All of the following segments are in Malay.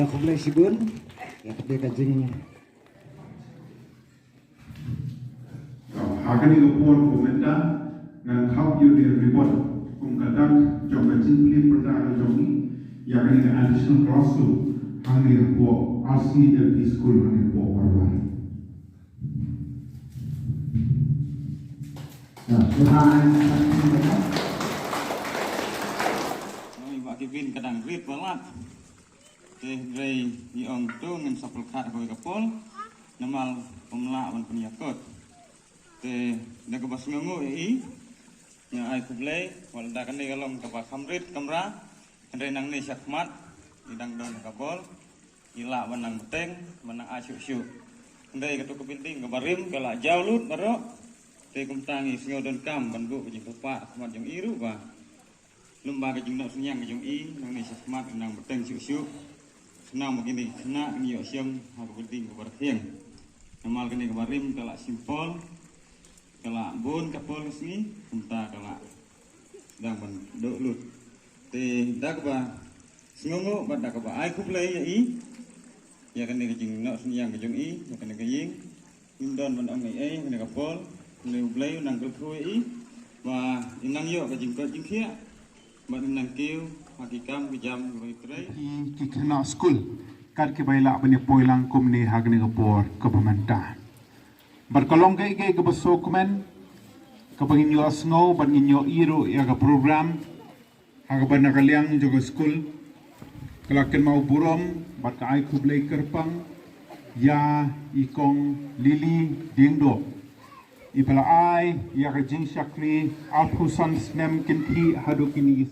ka kumlay sibun ya kete kajing hakani ko pon ko menda ngan khap yu de report kum kadak jong ka jingli perda ka jongi ya kan ga additional cross to hangi ko RCLP school hangi ko parwai ya Tuhan noi wa Kevin kadang rit balat teh rei ni ong tu ngin sapul khat ko kapol namal pemla wan penyakot teh naga bas ngungu i nya ai kublai wal da kan ni galom ka ba khamrit kamra andre nang ni syakmat idang don kapol ila wanang beteng manang asyu-syu ndai katu kepinting gabarim kala jaulut baro teh kumtangi singo don kam banbu jing papa mat jong iru ba lumba ke jing nok senyang jong i nang ni syakmat nang beteng syu-syu senang begini kena ngiyo siang aku penting kepada tiang namal kini kebarim kalau simpel kalau bun kapol sini entah kalau sedang menduk lut teh dak ba singongo pada kaba ai kuplay ya i ya kini kejing nak senyang kejong i ya kini kejing indon bandang ai kini kapol kini kuplay nang kelkru i wa inang yo kejing kejing kia bat inang kiu hakikam bijam goitrai ki kena school kar ki baila bani poilang kum ni hagni gapor ka pemanta berkolong ke ke beso kumen ka pangin yo snow ban inyo iru ya ka program haga ban kaliang jogo school kalaken mau burom bat ka ai kublai kerpang ya ikong lili dingdo ipala ai ya ka jing shakri alhusan snem kinti hadu kini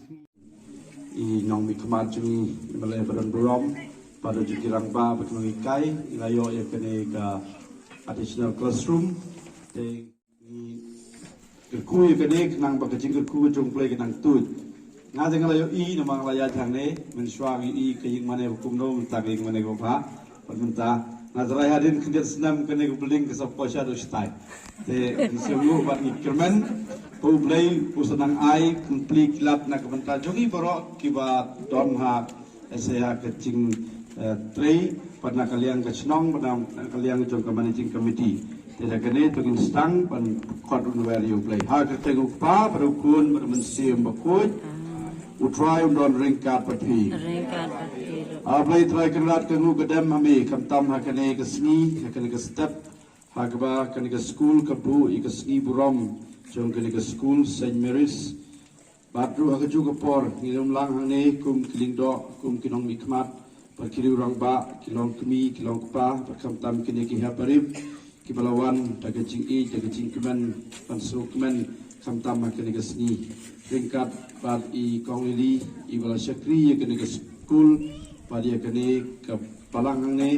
I nong mi kemaju malay badan burom pada jukirang ba berkenangi kai ilayo ya kene ka additional classroom te ni kerkui kene kenang ba kecing kerkui jong play kenang tut ngade ngalayo I namang laya thang ne menswa I kaying mane hukum no taging mane ko ba pementa ngazrai hadin kendet senam kene ko beling ke sap posya do stai te semua ba ni kermen ko blay usanang ai complete lap na kabanta jongi boro kiba don ha SEA kecing trei pada kalian ke senong pada kalian jong ke managing committee tidak kene to stang pan kodun where you play ha ke tegu pa berukun bermensium bakut utrai don ringkat pati play try kenat kengu gedem hami kamtam ha kene ke sni ha kene ke step ha ke ba kene ke school ke bu I ke sni burom jong kene ke school St Mary's badru aga juga por ngilum lang hane kum kilingdo kum kinong mikmat perkiri urang ba kilong kemi kilong pa perkam tam kene ki haparib ki balawan daga jing I daga jing kemen pansuk kemen kam tam kene ke sni ringkat bad I kong lili I bala syakri kene ke school pada kene ke palang hane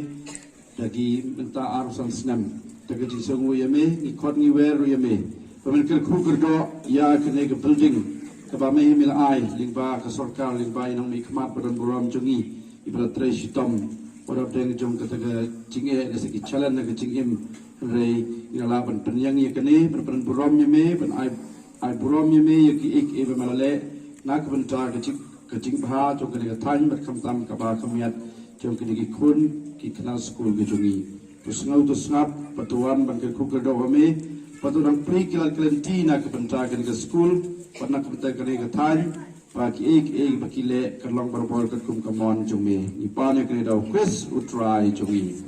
dagi menta arusan senam daga jing songu yame ni khot ni wer yame Pemilikan kukerdo ya kene ke building kebame mil ai lingba ke sorkar lingba inang mikmat badan buram jongi ibra tre shitom ora deng jong kata ke jinge ne segi challenge ke jingim rei ina ban penyang ya kene badan buram yeme ban ai buram yeme ya ki ek e malale nak benta ke jing bha jong kene ke tan ber kam tam ka ba kamiat jong kene ki kun ki kenal school ke jongi tusngau tusngap patuan ban ke kukerdo home Patutang pre kilantina ke bentakan ke school pernah ke bentakan ke thai bagi ek bagi le kerlong berbol ke kum kamon jongi ipane kene dau quiz utrai jongi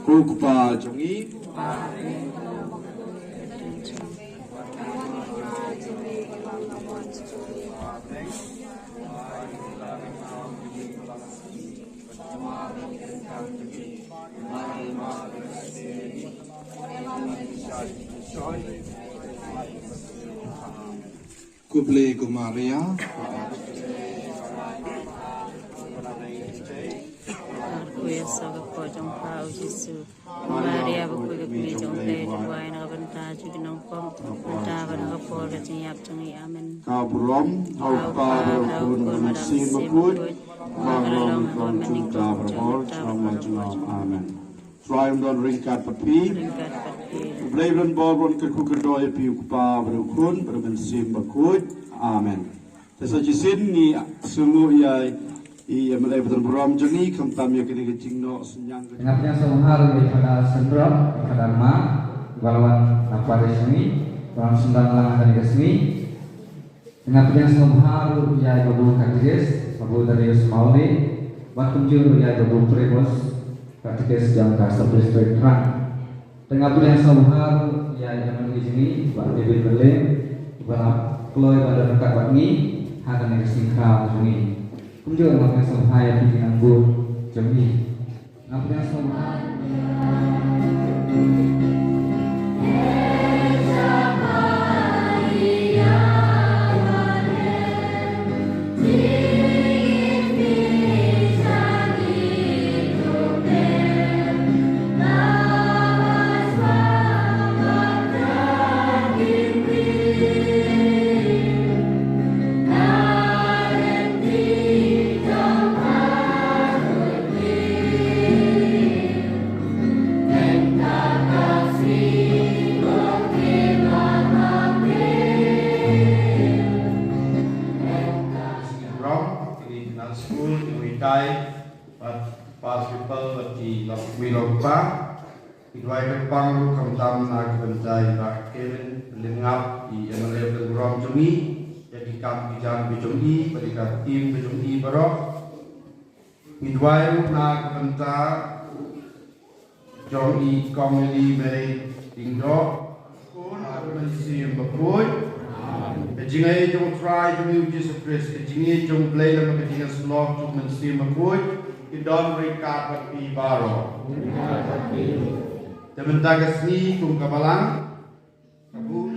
kupa jongi Kuble Gumaria Kuya sa ko jong pao Jesu Maria ba kuya kami jong le duway na kabanta jugi ng pom banta ba na kapor at niyap tungi amen Kaburom au pa kun masin makut maglong kon cinta berbol sama amen Triumph don ringkat papi Bleiben bolbon ke kukerdoy pi kupa berukun berbensim bakut amen. Tesa jisin ni semua ia I Malay Betul Berom Juni Kamtam ya kini kecing no senyang. Ingatnya sehari daripada sendrom, daripada ma, balawan apa resmi, orang Sunda lang dari resmi. Ingatnya sehari ya babu katiges, babu dari Mauli, waktu juru ya babu prebos, katiges jam kasar district terang. Ingatnya sehari ya yang di sini, buat bibir berlem, buat keluar pada dekat wangi, akan resmi kau sini. Kunjung ngapnya sahaya di anggur jami ngapnya sahaya Kedua Jepang kamtam nak bentai Pak Kevin lengap di MLA Betul Jumi jadi kam bijang bijungi pada tim bijungi barok kedua nak bentai jongi komedi meri tingdo pun aku mesti berbuat jingai jong try jong uji surprise jingai jong play dalam kejingan slot jong mesti berbuat kidon mereka pergi barok Tementang seni kum kabalang kabut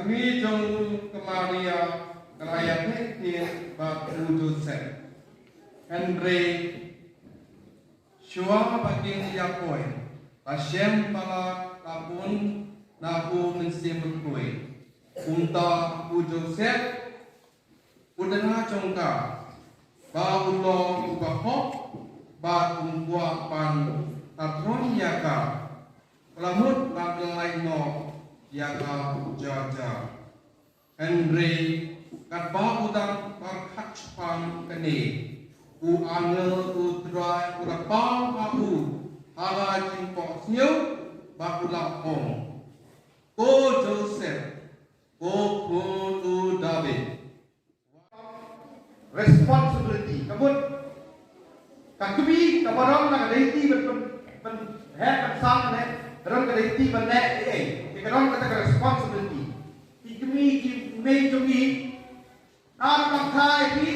Kami jong kemaria keraya teknik bab Joseph Henry Shua baging Yakoy Pasiem pala kapun naku mensim berkue Unta Joseph udana jongka ba ulo ubahok ba umbua pan tatron yaka lamut ba lain no Yaka Jaja Henry Katba udang Barkach Pang Kene U Angel U Dry U Rapang Aku Hala Jingpo Sniu Bakula Ong Ko Joseph Ko U David Responsibility Kabut Kakumi Kabarang Nakadaiti Ben Head Sang Rang Kadaiti Ben Nek Kerana kata responsibility, ikmi main jogi, nam kai pi,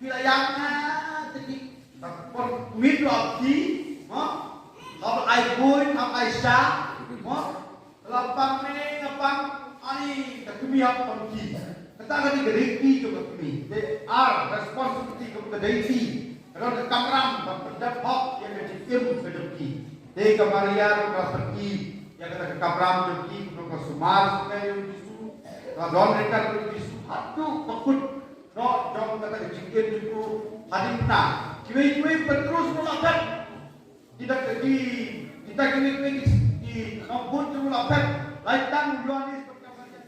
wilayahnya jadi mid lagi, kalau iPhone, kalau Aisyah, lapang ni, lapang ani, kami apa pergi, kata kami gereki juga kami, they are responsibility kepada diri. Kalau ke kamram berpendak hok yang kecil ke deki. Di kemarian ke pergi yang kata ke kamram deki ke sumar sungai yang disu. Radon mereka disu hatu takut. No jom kata ke cikir itu hadimna. Ciwi-ciwi terus melakukan tidak di kita kini di nombor tu melakukan laitan Yohanes berkata.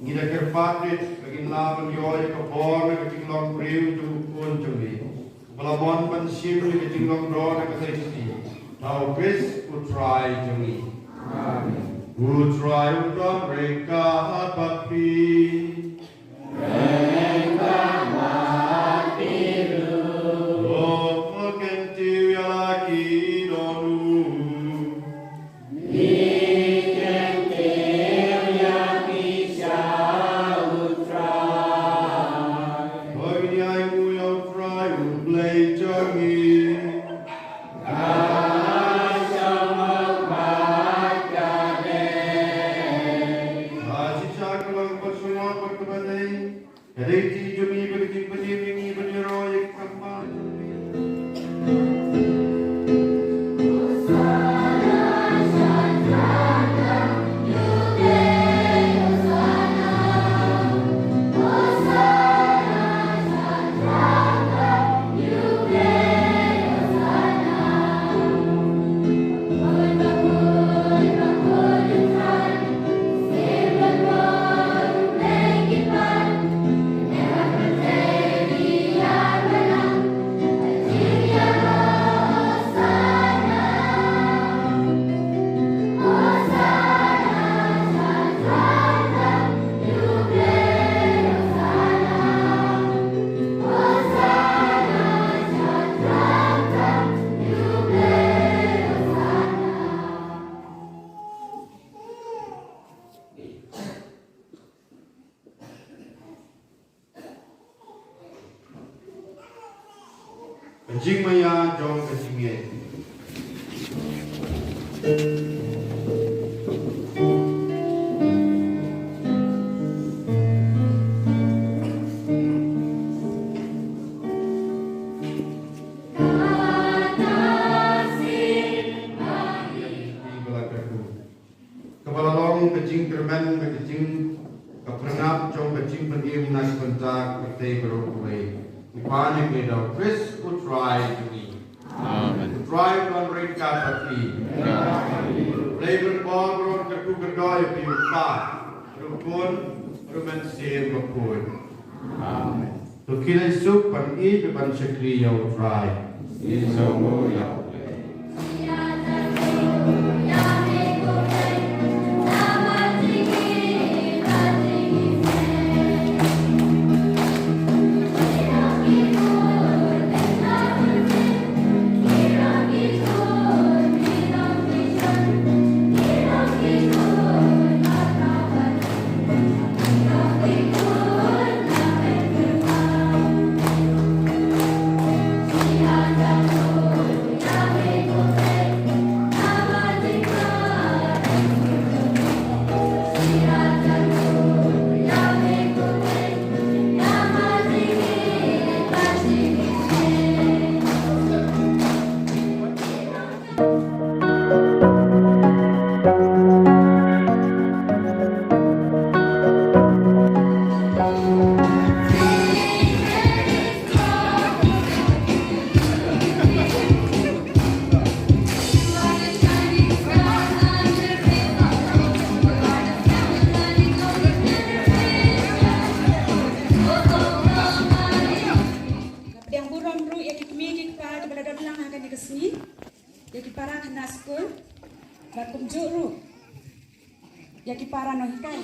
Ngida kerpatrit bagin laban yoy ka bor na kating long priu tu kun chumi balabon pan sim ni kating long ro na ka sesti now Chris would try chumi amen would try to break a papi reka matiru oh kenti ya ki donu Jing maya jong kesimian. Kepala long kecing termen kecing kepernap jong kecing pendiam nas pentak petai berokwe. Ipanya kita Chris would try to me. Amen. Would try to unbreak kapati. Labor ball bro ketu kedoy piu pa. Rukun rumen sim bakun. Amen. To kill soup pan I pan sekri ya would try. Isomo ya. Yeah. school bakum juru yaki para no hikai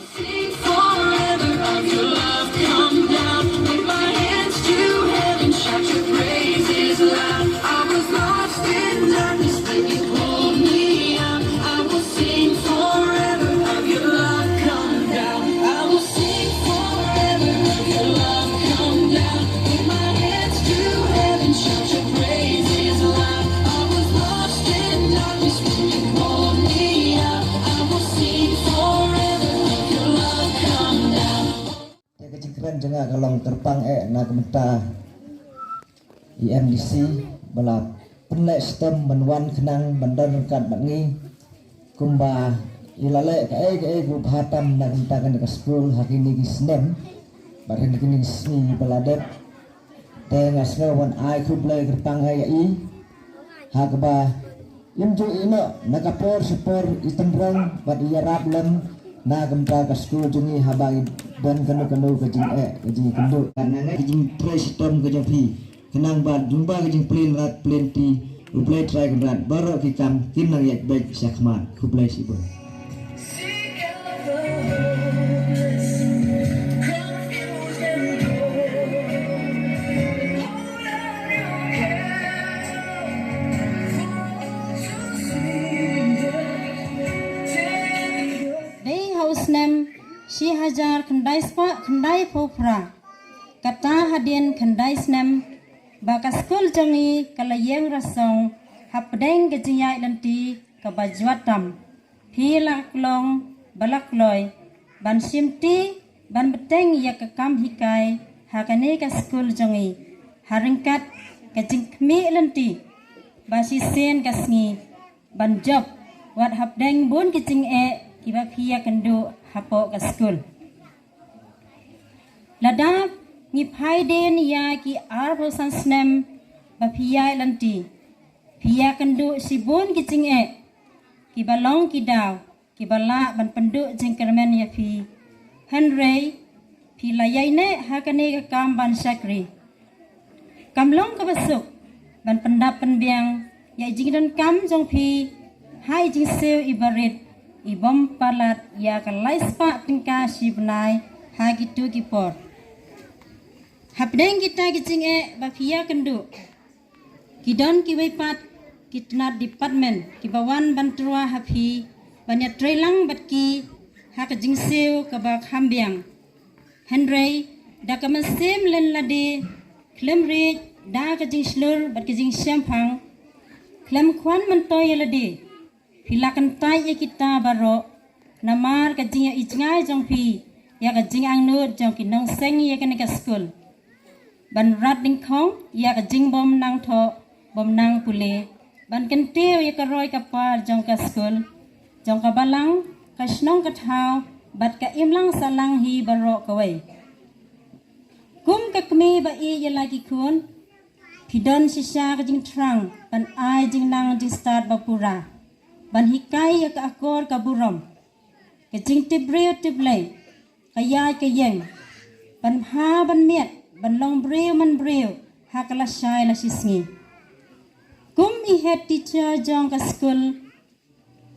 Forever of your love come down with my hands to heaven, shout your praises loud. I was lost in darkness, but you pulled me out. I will sing forever of your love come down. I will sing forever of your love come down with my hands to heaven, shout your praises loud. I was lost in darkness, but you pulled me out. I will sing forever of your love come down. Kecingkran juga kalong terpang na kementa IMDC balap penlek sistem banwan kenang bandar kat bangi kumba ilale ke group hatam na kementa kan ke school hakini ki snem barin kini sni baladet te ngasno wan ai kuble terpang ai hakba imju ino nakapor sepor itembrang bad yarap lem na kementa ke school jungi habagi dan kanu kejing kendu karena kejing sistem kejing pi kenang bad jumpa kejing plane rat plane ti uplay try rat baru kikam kinang yak baik syakmat kuplay sibun Shi hajar kendai spa kendai popra kata hadian kendai snem baka skul jangi kalayeng rasong hapdeng kejiyai lanti kabajuatam pilak long balak loy ban simti ban beteng ya kekam hikai hakane ka skul jangi haringkat kejing kmi lanti basi sen kasngi ban job wat hapdeng bun kejing kiba pia kendu hapo ka school ladap ngipai den ya ki arbo sansnem ba pia lanti pia kendu sibun kicing ki balong ki daw ki bala ban pendu jengkermen ya pi henry pi layai ne hakane ka kam ban sakri kamlong ka basuk ban pendap penbiang ya jingdan kam jong pi hai jing seu ibarit ibom palat ya kalai spa tingka sibnai hagitu kipor hapdeng kita kicing bapia kendu kidon kiwaipat kitnat department kibawan bantrua hapi banyak trelang batki hakajing seu kabak hambiang henry da kamasem len lade klem ri da kajing slur bat kajing syampang klem kwan mentoy lade pilakan tay kita baro namar kajing ya ijngai jong pi ya kajing ang nut jong kinong seng ya kan ka school ban rat ding khong ya kajing bom nang tho bom nang pule ban kenteu ya karoi kapar jong ka school jong ka balang kasnong ka thau bat ka imlang salang hi baro kawai kum ka kmi ba i ya lagi kun pidon sisa kajing trang ban ai jing nang jing start bapura ban hikai ya ka akor ka burom kajing tibreu tiblai kaya kayeng ban ha ban miet ban long breu man breu ha kala shai la sisngi kum I head teacher jong ka school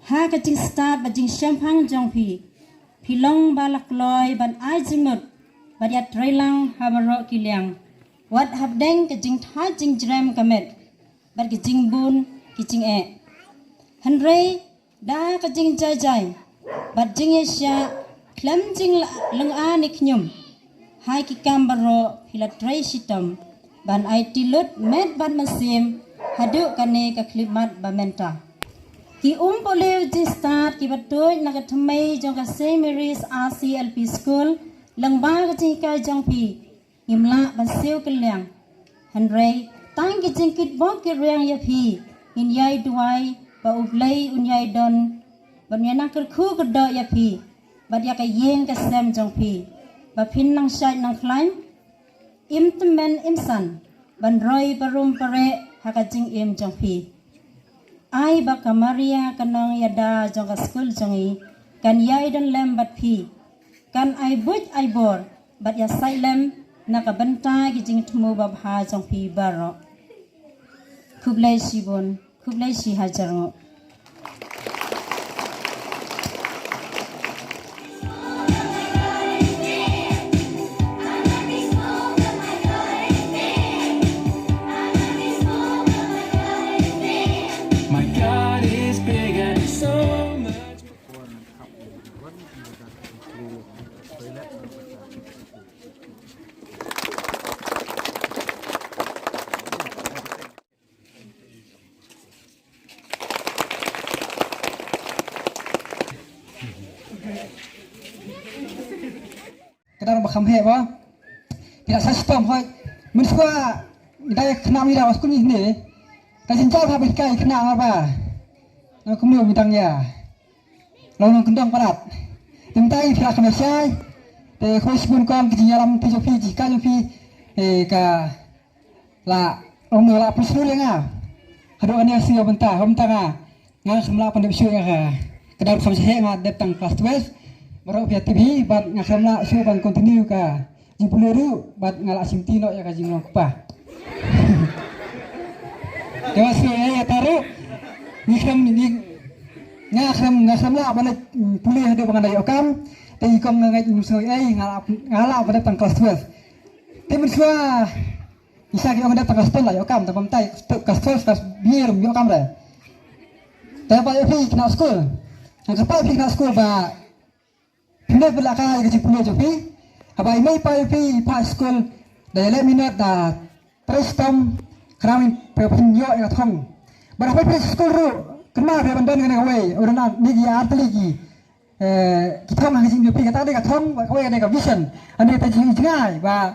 ha kajing start bajing syampang jong pi pilong balak loy ban ai jingut ban ya trailang ha baro kiliang wat habdeng kajing tha jing jrem kamet ban kajing bun kicing Henry da kajing jai bat jing yesya klem jing leng anik nyum hai ki kambaro hilatrai sitam ban ai tilut met ban masim hadu kane ka klimat bamenta ki poleu jing start ki batoy nagathmai jong ka St Mary's RCLP school leng ba kajing ka jong pi imla ban seu kelyang Henry tang ki jing kit bok ki reng ya pi in yai duai ba ublai unyai don ban yana kerku kedo ya pi ba dia ka yeng ka sem jong pi ba pin nang sai nang klaim im temen imsan ban roi barum pare hakajing im jong pi ai ba ka Maria kanong yada jong ka school jongi kan yai don lem bat pi kan ai buj ai bor bat ya sai lem na ka banta gijing tmu ba bha jong pi baro kublai sibon kublai si hajar ngo kadang bakam he ba tidak sistem hoi mensuahได้ขนาดนี้เราสกุลนี้เนี่ยแต่ฉันเจ้าพาไปไกลขนาดว่าเราก็ไม่มีตังค์ยาเราลงกันดองประดับแต่ไม่ได้พิจารณาใช่แต่คนสกุลก่อนกิจยามที่จะพิจิการจะพิกะละลงเนื้อละพิสูจน์ยังอ่ะหาดูอันนี้สิ่งบรรดาบรรดางานสำหรับpendidik yang kedap sama saya ngah datang kelas 12 baru via TV bat ngah samla show ban continue ka jipuluru bat ngala simtino ya ka jinglong kupa Dewa saya ya taru ni ngah samla ban pulih ada bangan okam tapi kom ngai musoi ngala pada datang kelas 12 tapi semua bisa kita datang kelas 10 lah okam tapi tai kelas 12 kelas biar okam dah tapi pada pergi kena sekolah yang kapal pergi kena sekolah bah hendak berlakai kerja punya jopi apa ini pergi pas sekolah dalam minat dah prestom kerana pergi yang thong berapa pergi sekolah ru kena dia bandan kena away orang ni dia arti lagi kita mah kerja jopi kata dia thong away kena vision anda tak jadi jengai bah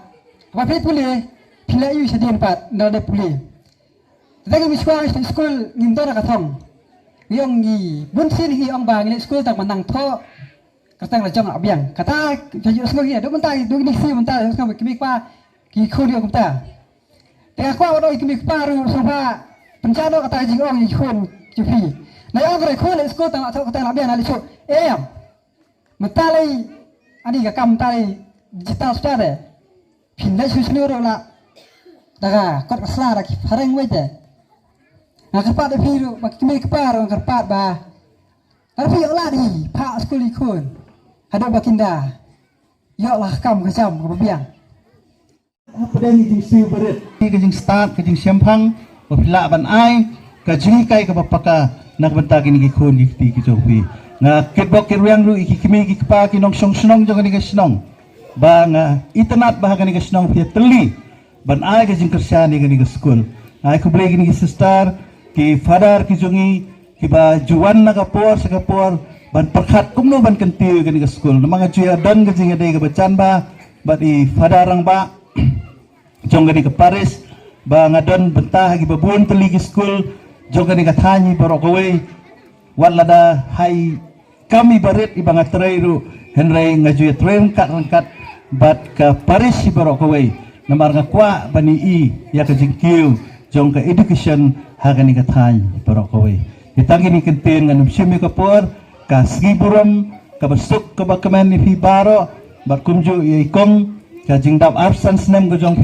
apa pergi pulih pilih you sedian pat dah pulih tapi misalnya sekolah ngintau nak thong yang ni bunsin hi ang bang ni sekolah tak menang tho kata ngajang abiang kata jadi sekolah ni do mentai do ni si mentai sekolah kimi pa ki khul yo kumta te aku awak do kimi pa ru sofa pencado kata jing ong ni khul jupi na yang kare khul sekolah tak tho kata abiang ali chu mentai ani ka kam tai digital star de pindah susni ro la daga kot kasla ra ki fareng wete kerpat ada biru, bagi kami kepar orang kerpat bah. Tapi yang lari, pak sekolah ikut, ada baginda, yang lah kam kacam kebiang. Apa dah ni jingsi berit, ni kajing start, kajing siampang, bapila ban ai, kajing kai kapapaka, nak bentar kini kikun kiti kijopi. Nga kitbok kiruyang lu iki kimi iki kepa kinong senong jangan ni kesenong. Bang internet bah kani kesenong via teli, ban ai kajing kerja ni kani ke sekolah. Ai ku beli kini sister. Ki father ki jungi ki ba juan na kapor sa kapor ban perkhat kumno ban kentiu kan ke school namanga juya dan ke jinga dei ke bacan ba bat I father rang ba jong ke Paris ba ngadon bentah ki babun teli ke school jong ke thanyi borok kowe walada hai kami barit ibang atrai ru henry ngajuya train kat rangkat bat ke Paris si borok kowe namar ngakwa bani I ya ke jingkiu jong ke education hagan ni kathay borok kowe kita gini kentin nganum simi kapor ka siburam ka basuk ka bakaman ni baro bat kumju ikong ka jingdap arsan snem ko jong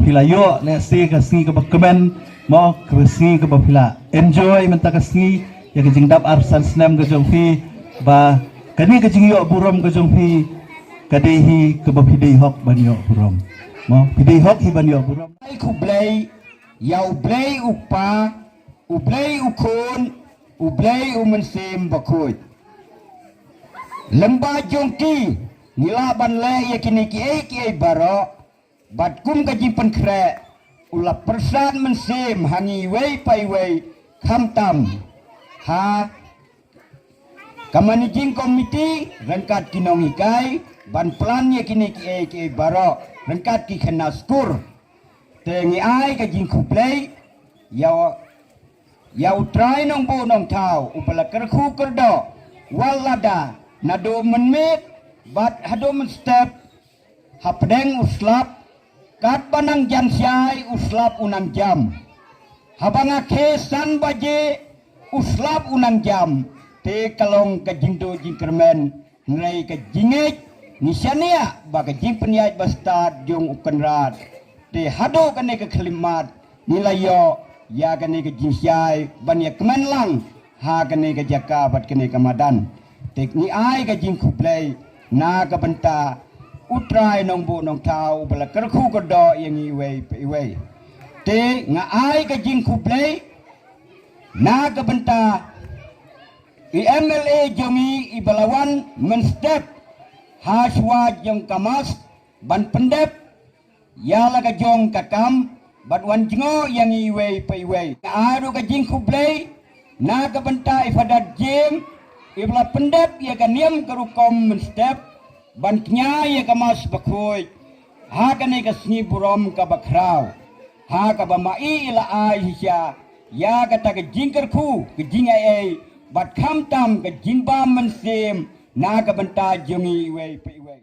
pilayo le si ka singi ka bakaman mo ka singi ka bapila enjoy menta ka singi ya ka jingdap arsan snem ko jong ba kani ka jingyo buram ko jong kadehi ka bapidei hok banyo buram mo pidei hok hi banyo buram ai ku blai Yau blai upa, ublai ukun, ublai umensim bakut. Lemba jongki, nilaban le yakini ki baro, bat kum gaji penkre, ulap persan mensim hangi wei pai wei, kamtam. Ha, kamanijing komiti, rengkat kinong ikai, ban plan yakini ki baro, rengkat ki kena skur. Tengi ai ka jing kuplay yau try nong bo nong tau upala kerku kerdo walada nado menmet bat hado men step hapdeng uslap kat banang jam syai uslap unang jam habanga kesan baje uslap unang jam te kalong ka jingdo jingkermen ngai ka jingej nisania ba ka jing penyaj bastad jong ukenrat te hado kane ke kelimat nilayo ya kane ke jinsyai banyak kemenlang ha kane ke jaka bat kane ke madan tek ni ai ke jing kuplay na ke benta utrai nong bu nong tau bala kerku kedo yang iwe te nga ai ke jing kuplay na ke benta MLA jongi ibalawan menstep haswa jong kamas ban pendep ya la ka jong kakam bat wan jingo yang iwe pa iwe aru ka jing kublay na ka banta ifadat jim ibla pendep ya ka niam karukom men step ban knyai ka mas bakoi ha ka ne ka sni burom ka bakrau ha ka ba mai ila ai hisya ya ka ta ka jingkar khu ka jingai ai bat kham tam ka jingba man sem na ka banta jungi wei pe wei